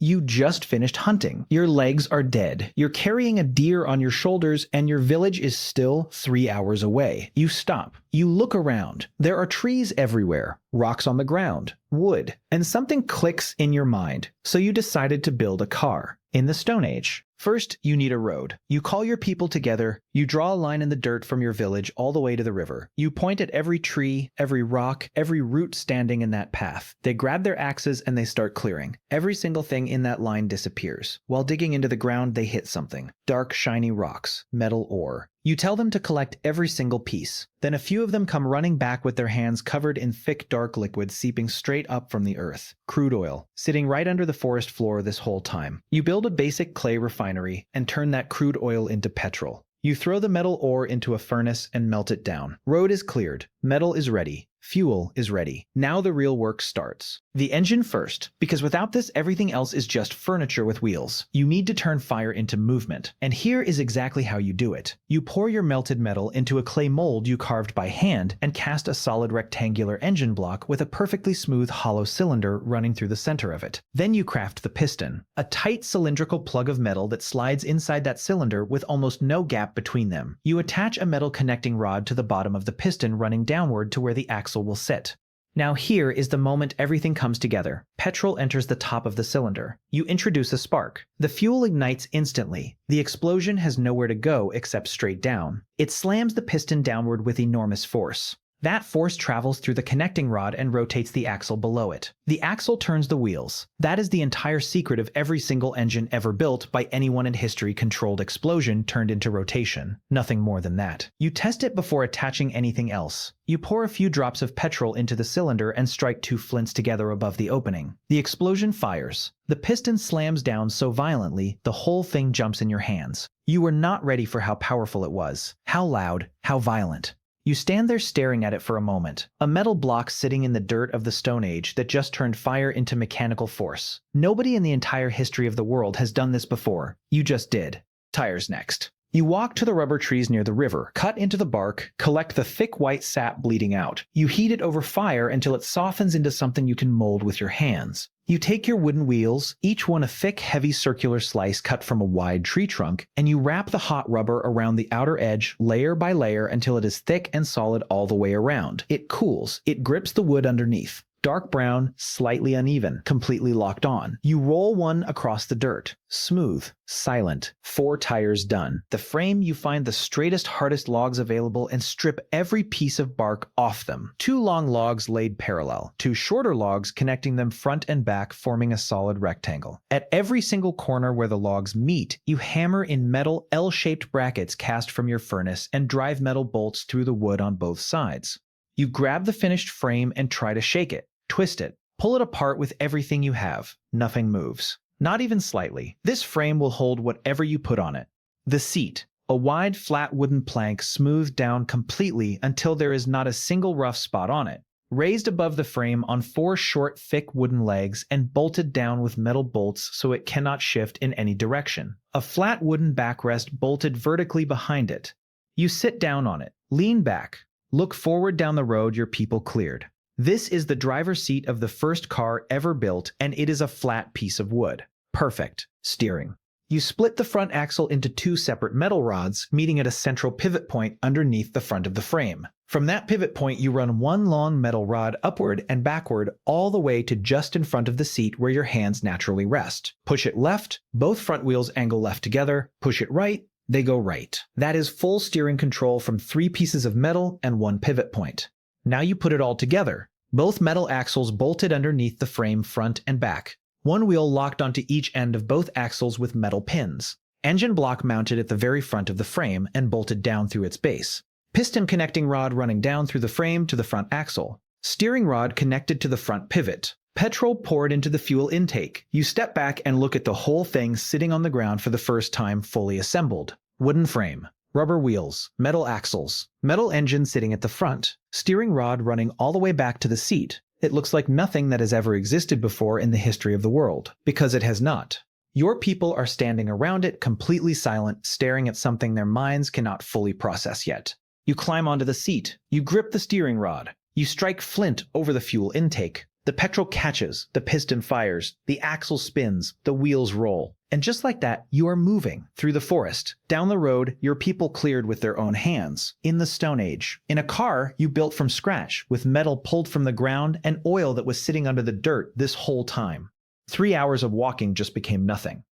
You just finished hunting. Your legs are dead. You're carrying a deer on your shoulders, and your village is still 3 hours away. You stop. You look around. There are trees everywhere, rocks on the ground, wood, and something clicks in your mind. So you decided to build a car. In the Stone Age. First, you need a road. You call your people together. You draw a line in the dirt from your village all the way to the river. You point at every tree, every rock, every root standing in that path. They grab their axes and they start clearing. Every single thing in that line disappears. While digging into the ground, they hit something. Dark, shiny rocks, metal ore. You tell them to collect every single piece. Then a few of them come running back with their hands covered in thick, dark liquid seeping straight up from the earth. Crude oil, sitting right under the forest floor this whole time. You build a basic clay refinery and turn that crude oil into petrol. You throw the metal ore into a furnace and melt it down. Road is cleared. Metal is ready. Fuel is ready. Now the real work starts. The engine first, because without this, everything else is just furniture with wheels. You need to turn fire into movement. And here is exactly how you do it. You pour your melted metal into a clay mold you carved by hand and cast a solid rectangular engine block with a perfectly smooth hollow cylinder running through the center of it. Then you craft the piston, a tight cylindrical plug of metal that slides inside that cylinder with almost no gap between them. You attach a metal connecting rod to the bottom of the piston running downward to where the axle will sit. Now here is the moment everything comes together. Petrol enters the top of the cylinder. You introduce a spark. The fuel ignites instantly. The explosion has nowhere to go except straight down. It slams the piston downward with enormous force. That force travels through the connecting rod and rotates the axle below it. The axle turns the wheels. That is the entire secret of every single engine ever built by anyone in history. Controlled explosion turned into rotation. Nothing more than that. You test it before attaching anything else. You pour a few drops of petrol into the cylinder and strike two flints together above the opening. The explosion fires. The piston slams down so violently, the whole thing jumps in your hands. You were not ready for how powerful it was. How loud, how violent. You stand there staring at it for a moment, a metal block sitting in the dirt of the Stone Age that just turned fire into mechanical force. Nobody in the entire history of the world has done this before. You just did. Tires next. You walk to the rubber trees near the river, cut into the bark, collect the thick white sap bleeding out. You heat it over fire until it softens into something you can mold with your hands. You take your wooden wheels, each one a thick, heavy circular slice cut from a wide tree trunk, and you wrap the hot rubber around the outer edge layer by layer until it is thick and solid all the way around. It cools. It grips the wood underneath. Dark brown, slightly uneven, completely locked on. You roll one across the dirt. Smooth, silent, 4 tires done. The frame, you find the straightest, hardest logs available and strip every piece of bark off them. 2 long logs laid parallel, 2 shorter logs connecting them front and back, forming a solid rectangle. At every single corner where the logs meet, you hammer in metal L-shaped brackets cast from your furnace and drive metal bolts through the wood on both sides. You grab the finished frame and try to shake it, twist it, pull it apart with everything you have. Nothing moves. Not even slightly. This frame will hold whatever you put on it. The seat, a wide, flat wooden plank smoothed down completely until there is not a single rough spot on it. Raised above the frame on 4 short, thick wooden legs and bolted down with metal bolts so it cannot shift in any direction. A flat wooden backrest bolted vertically behind it. You sit down on it, lean back, look forward down the road your people cleared. This is the driver's seat of the first car ever built, and it is a flat piece of wood. Perfect. Steering. You split the front axle into 2 separate metal rods, meeting at a central pivot point underneath the front of the frame. From that pivot point, you run 1 long metal rod upward and backward all the way to just in front of the seat where your hands naturally rest. Push it left, both front wheels angle left together. Push it right, they go right. That is full steering control from 3 pieces of metal and 1 pivot point. Now you put it all together. Both metal axles bolted underneath the frame front and back. 1 wheel locked onto each end of both axles with metal pins. Engine block mounted at the very front of the frame and bolted down through its base. Piston connecting rod running down through the frame to the front axle. Steering rod connected to the front pivot. Petrol poured into the fuel intake. You step back and look at the whole thing sitting on the ground for the first time, fully assembled. Wooden frame. Rubber wheels, metal axles, metal engine sitting at the front, steering rod running all the way back to the seat. It looks like nothing that has ever existed before in the history of the world, because it has not. Your people are standing around it, completely silent, staring at something their minds cannot fully process yet. You climb onto the seat. You grip the steering rod. You strike flint over the fuel intake. The petrol catches, the piston fires, the axle spins, the wheels roll. And just like that, you are moving through the forest. Down the road, your people cleared with their own hands. In the Stone Age. In a car, you built from scratch, with metal pulled from the ground and oil that was sitting under the dirt this whole time. 3 hours of walking just became nothing.